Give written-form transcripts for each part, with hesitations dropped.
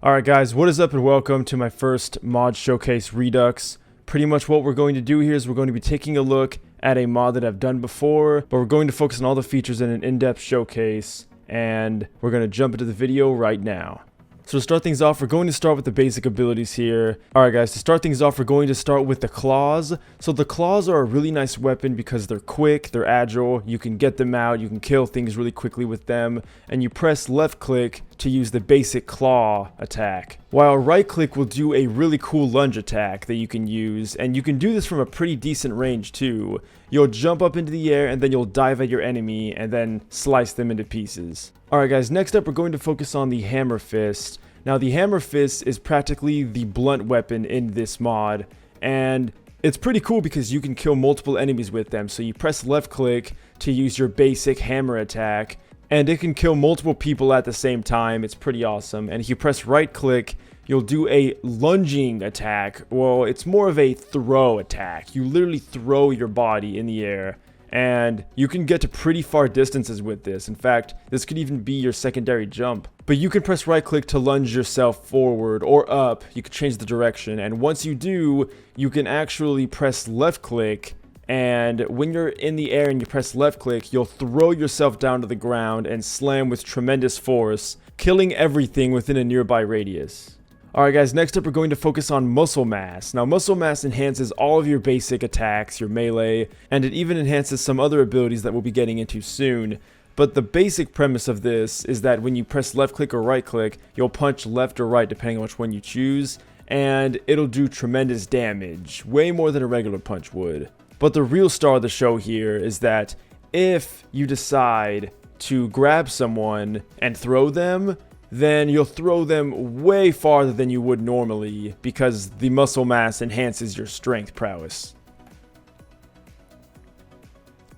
Alright guys, what is up and welcome to my first mod showcase Redux. Pretty much what we're going to do here is we're going to be taking a look at a mod that I've done before, but we're going to focus on all the features in an in-depth showcase, and we're going to jump into the video right now. So to start things off, we're going to start with the basic abilities here. Alright guys, to start things off, we're going to start with the claws. So the claws are a really nice weapon because they're quick, they're agile, you can get them out, you can kill things really quickly with them, and you press left click to use the basic claw attack. While right click will do a really cool lunge attack that you can use, and you can do this from a pretty decent range too. You'll jump up into the air and then you'll dive at your enemy and then slice them into pieces. Alright guys, next up we're going to focus on the hammer fist. Now the hammer fist is practically the blunt weapon in this mod, and it's pretty cool because you can kill multiple enemies with them. So you press left click to use your basic hammer attack, and it can kill multiple people at the same time. It's pretty awesome. And if you press right click, you'll do a lunging attack. Well, it's more of a throw attack. You literally throw your body in the air, and you can get to pretty far distances with this. In fact, this could even be your secondary jump. But you can press right click to lunge yourself forward or up. You can change the direction, and once you do, you can actually press left click, and when you're in the air and you press left click, you'll throw yourself down to the ground and slam with tremendous force, killing everything within a nearby radius. Alright guys, next up we're going to focus on muscle mass. Now muscle mass enhances all of your basic attacks, your melee, and it even enhances some other abilities that we'll be getting into soon. But the basic premise of this is that when you press left click or right click, you'll punch left or right depending on which one you choose, and it'll do tremendous damage, way more than a regular punch would. But the real star of the show here is that if you decide to grab someone and throw them, then you'll throw them way farther than you would normally because the muscle mass enhances your strength prowess.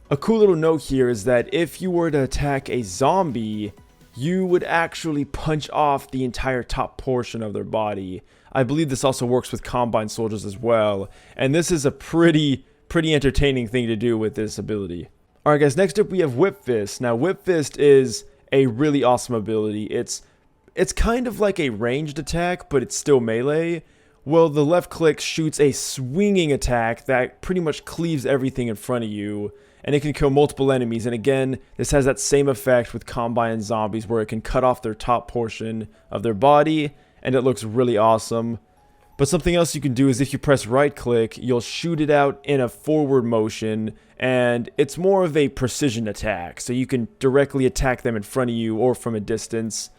A cool little note here is that if you were to attack a zombie, you would actually punch off the entire top portion of their body. I believe this also works with combine soldiers as well, and this is a pretty entertaining thing to do with this ability. Alright guys, next up we have Whip Fist. Now Whip Fist is a really awesome ability. It's kind of like a ranged attack, but it's still melee. Well, the left click shoots a swinging attack that pretty much cleaves everything in front of you, and it can kill multiple enemies. And again, this has that same effect with combine zombies where it can cut off their top portion of their body, and it looks really awesome. But something else you can do is if you press right click, you'll shoot it out in a forward motion, and it's more of a precision attack, so you can directly attack them in front of you or from a distance.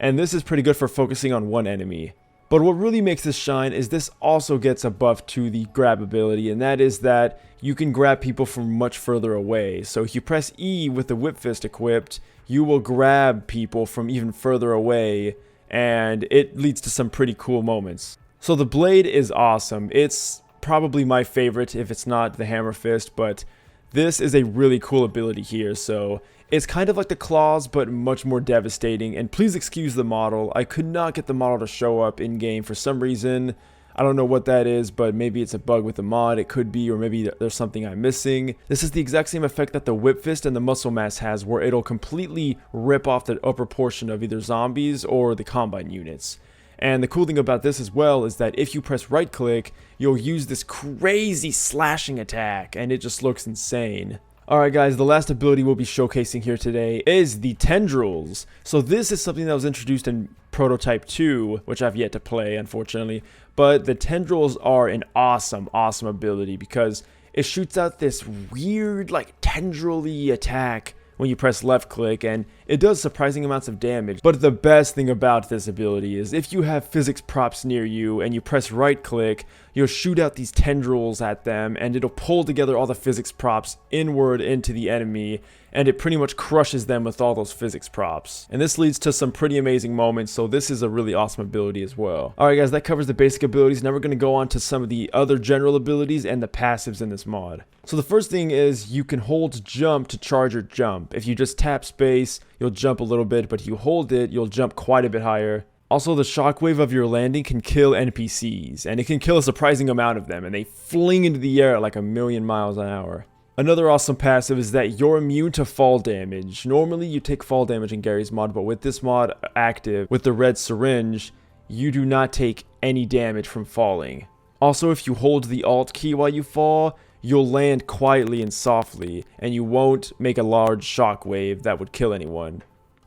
And this is pretty good for focusing on one enemy. But what really makes this shine is this also gets a buff to the grab ability, and that is that you can grab people from much further away. So if you press E with the Whip Fist equipped, you will grab people from even further away, and it leads to some pretty cool moments. So the blade is awesome. It's probably my favorite if it's not the hammer fist, but this is a really cool ability here. So it's kind of like the claws, but much more devastating. And please excuse the model. I could not get the model to show up in game for some reason. I don't know what that is, but maybe it's a bug with the mod. It could be, or maybe there's something I'm missing. This is the exact same effect that the Whip Fist and the Muscle Mass has, where it'll completely rip off the upper portion of either zombies or the combine units. And the cool thing about this as well is that if you press right click, you'll use this crazy slashing attack, and it just looks insane. Alright guys, the last ability we'll be showcasing here today is the Tendrils. So this is something that was introduced in Prototype 2, which I've yet to play unfortunately, but the Tendrils are an awesome ability because it shoots out this weird like tendril-y attack when you press left click, and it does surprising amounts of damage. But the best thing about this ability is if you have physics props near you and you press right click, you'll shoot out these tendrils at them, and it'll pull together all the physics props inward into the enemy, and it pretty much crushes them with all those physics props. And this leads to some pretty amazing moments, so this is a really awesome ability as well. Alright guys, that covers the basic abilities. Now we're going to go on to some of the other general abilities and the passives in this mod. So the first thing is you can hold jump to charge your jump. If you just tap space, you'll jump a little bit, but if you hold it, you'll jump quite a bit higher. Also, the shockwave of your landing can kill NPCs, and it can kill a surprising amount of them, and they fling into the air at like 1,000,000 miles an hour. Another awesome passive is that you're immune to fall damage. Normally you take fall damage in Garry's mod, but with this mod active, with the red syringe, you do not take any damage from falling. Also, if you hold the Alt key while you fall, you'll land quietly and softly, and you won't make a large shockwave that would kill anyone.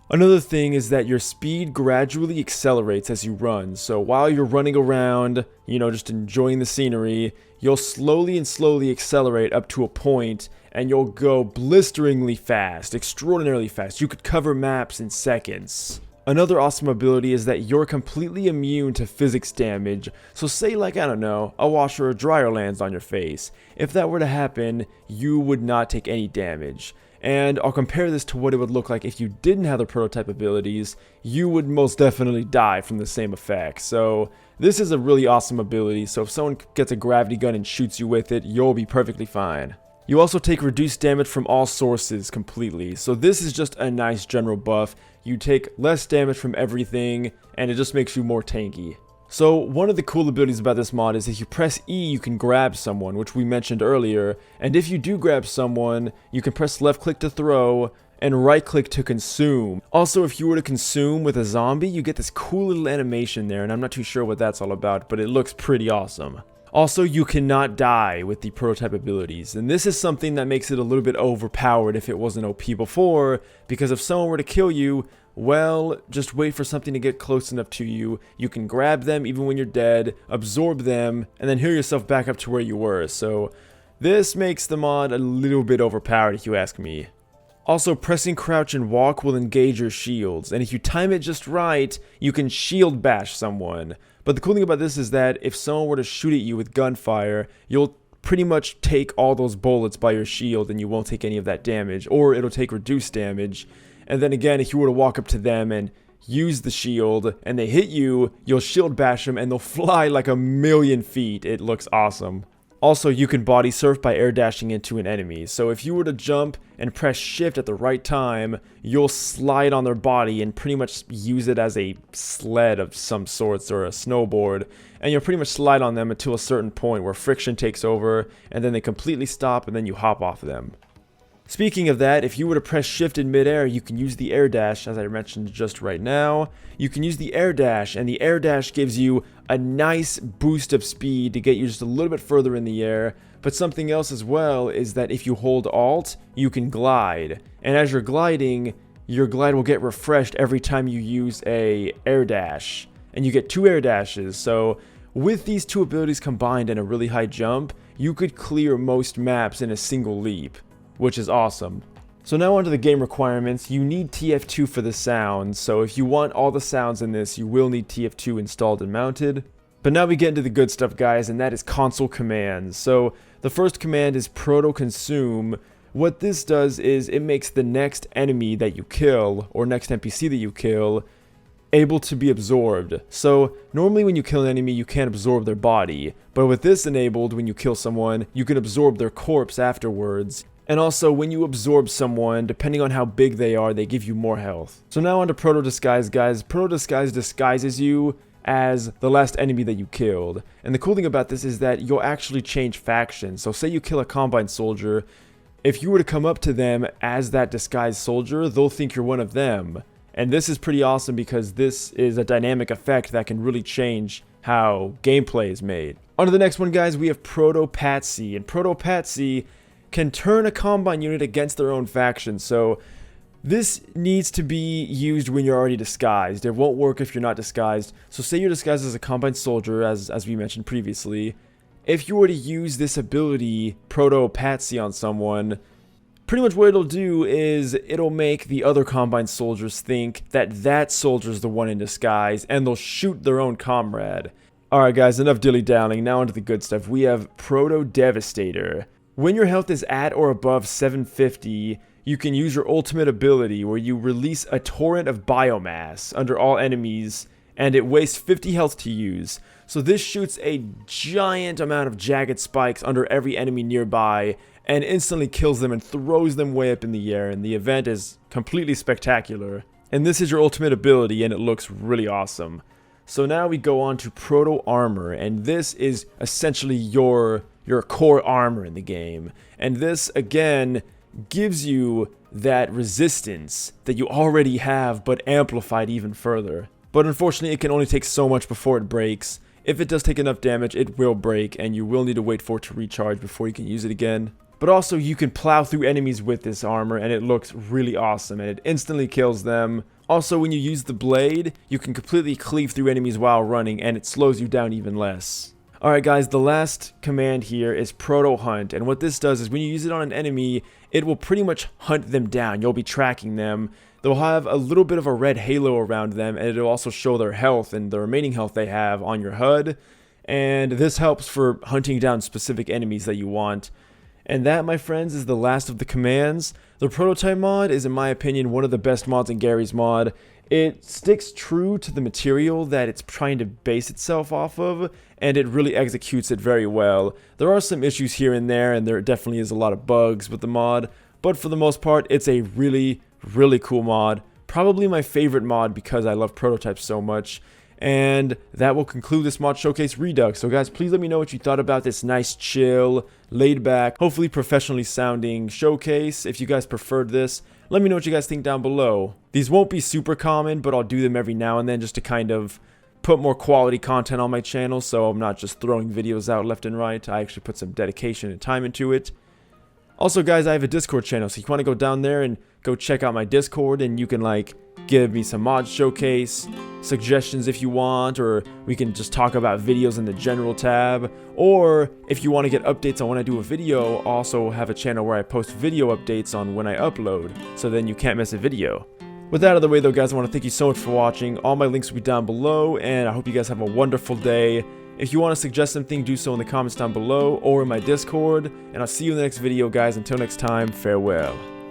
Another thing is that your speed gradually accelerates as you run, so while you're running around, just enjoying the scenery, you'll slowly accelerate up to a point, and you'll go blisteringly fast, extraordinarily fast. You could cover maps in seconds. Another awesome ability is that you're completely immune to physics damage, so say like, I don't know, a washer or dryer lands on your face. If that were to happen, you would not take any damage. And I'll compare this to what it would look like if you didn't have the prototype abilities. You would most definitely die from the same effect. So this is a really awesome ability, so if someone gets a gravity gun and shoots you with it, you'll be perfectly fine. You also take reduced damage from all sources completely, so this is just a nice general buff. You take less damage from everything, and it just makes you more tanky. So one of the cool abilities about this mod is if you press E, you can grab someone, which we mentioned earlier, and if you do grab someone, you can press left click to throw, and right click to consume. Also, if you were to consume with a zombie, you get this cool little animation there, and I'm not too sure what that's all about, but it looks pretty awesome. Also, you cannot die with the prototype abilities, and this is something that makes it a little bit overpowered if it wasn't OP before, because if someone were to kill you, well, just wait for something to get close enough to you, you can grab them even when you're dead, absorb them, and then heal yourself back up to where you were, so this makes the mod a little bit overpowered if you ask me. Also, pressing crouch and walk will engage your shields, and if you time it just right, you can shield bash someone. But the cool thing about this is that if someone were to shoot at you with gunfire, you'll pretty much take all those bullets by your shield and you won't take any of that damage, or it'll take reduced damage. And then again, if you were to walk up to them and use the shield and they hit you, you'll shield bash them and they'll fly like 1,000,000 feet. It looks awesome. Also, you can body surf by air dashing into an enemy, so if you were to jump and press shift at the right time, you'll slide on their body and pretty much use it as a sled of some sorts or a snowboard, and you'll pretty much slide on them until a certain point where friction takes over, and then they completely stop and then you hop off them. Speaking of that, if you were to press shift in midair, you can use the air dash, as I mentioned just right now. You can use the air dash, and the air dash gives you a nice boost of speed to get you just a little bit further in the air. But something else as well is that if you hold Alt, you can glide. And as you're gliding, your glide will get refreshed every time you use a air dash. And you get 2 air dashes, so with these 2 abilities combined and a really high jump, you could clear most maps in a single leap, which is awesome. So now onto the game requirements. You need TF2 for the sounds, so if you want all the sounds in this, you will need TF2 installed and mounted. But now we get into the good stuff, guys, and that is console commands. So the first command is Proto Consume. What this does is it makes the next enemy that you kill, or next NPC that you kill, able to be absorbed. So normally when you kill an enemy, you can't absorb their body, but with this enabled, when you kill someone, you can absorb their corpse afterwards. And also, when you absorb someone, depending on how big they are, they give you more health. So now onto Proto Disguise, guys. Proto Disguise disguises you as the last enemy that you killed. And the cool thing about this is that you'll actually change factions. So say you kill a Combine soldier, if you were to come up to them as that disguised soldier, they'll think you're one of them. And this is pretty awesome because this is a dynamic effect that can really change how gameplay is made. On to the next one, guys. We have Proto Patsy. And Proto Patsy can turn a Combine unit against their own faction, so this needs to be used when you're already disguised. It won't work if you're not disguised. So say you're disguised as a Combine soldier, as we mentioned previously. If you were to use this ability, Proto Patsy, on someone, pretty much what it'll do is it'll make the other Combine soldiers think that that soldier's the one in disguise, and they'll shoot their own comrade. Alright guys, enough dilly-dallying, now onto the good stuff. We have Proto Devastator. When your health is at or above 750, you can use your ultimate ability where you release a torrent of biomass under all enemies, and it wastes 50 health to use. So this shoots a giant amount of jagged spikes under every enemy nearby and instantly kills them and throws them way up in the air, and the event is completely spectacular. And this is your ultimate ability, and it looks really awesome. So now we go on to Proto Armor, and this is essentially your core armor in the game. And this, again, gives you that resistance that you already have, but amplified even further. but unfortunately it can only take so much before it breaks. If it does take enough damage, it will break, and you will need to wait for it to recharge before you can use it again. But also, you can plow through enemies with this armor, and it looks really awesome, and it instantly kills them. Also, when you use the blade, you can completely cleave through enemies while running, and it slows you down even less. Alright guys, the last command here is Proto Hunt, and what this does is when you use it on an enemy, it will pretty much hunt them down. You'll be tracking them. They'll have a little bit of a red halo around them, and it'll also show their health and the remaining health they have on your HUD. And this helps for hunting down specific enemies that you want. And that, my friends, is the last of the commands. The Prototype mod is, in my opinion, one of the best mods in Garry's mod. It sticks true to the material that it's trying to base itself off of, and it really executes it very well. There are some issues here and there definitely is a lot of bugs with the mod, but for the most part, it's a really cool mod. Probably my favorite mod because I love prototypes so much. And that will conclude this mod showcase Redux. So guys, please let me know what you thought about this nice, chill, laid back, hopefully professionally sounding showcase. If you guys preferred this, let me know what you guys think down below. These won't be super common, but I'll do them every now and then just to kind of put more quality content on my channel, so I'm not just throwing videos out left and right. I actually put some dedication and time into it. Also guys, I have a Discord channel, so you want to go down there and go check out my Discord, and you can like give me some mod showcase suggestions if you want, or we can just talk about videos in the general tab, or if you want to get updates on when I do a video, I also have a channel where I post video updates on when I upload, so then you can't miss a video. With that out of the way though guys, I want to thank you so much for watching. All my links will be down below, and I hope you guys have a wonderful day. If you want to suggest something, do so in the comments down below or in my Discord, and I'll see you in the next video guys. Until next time, farewell.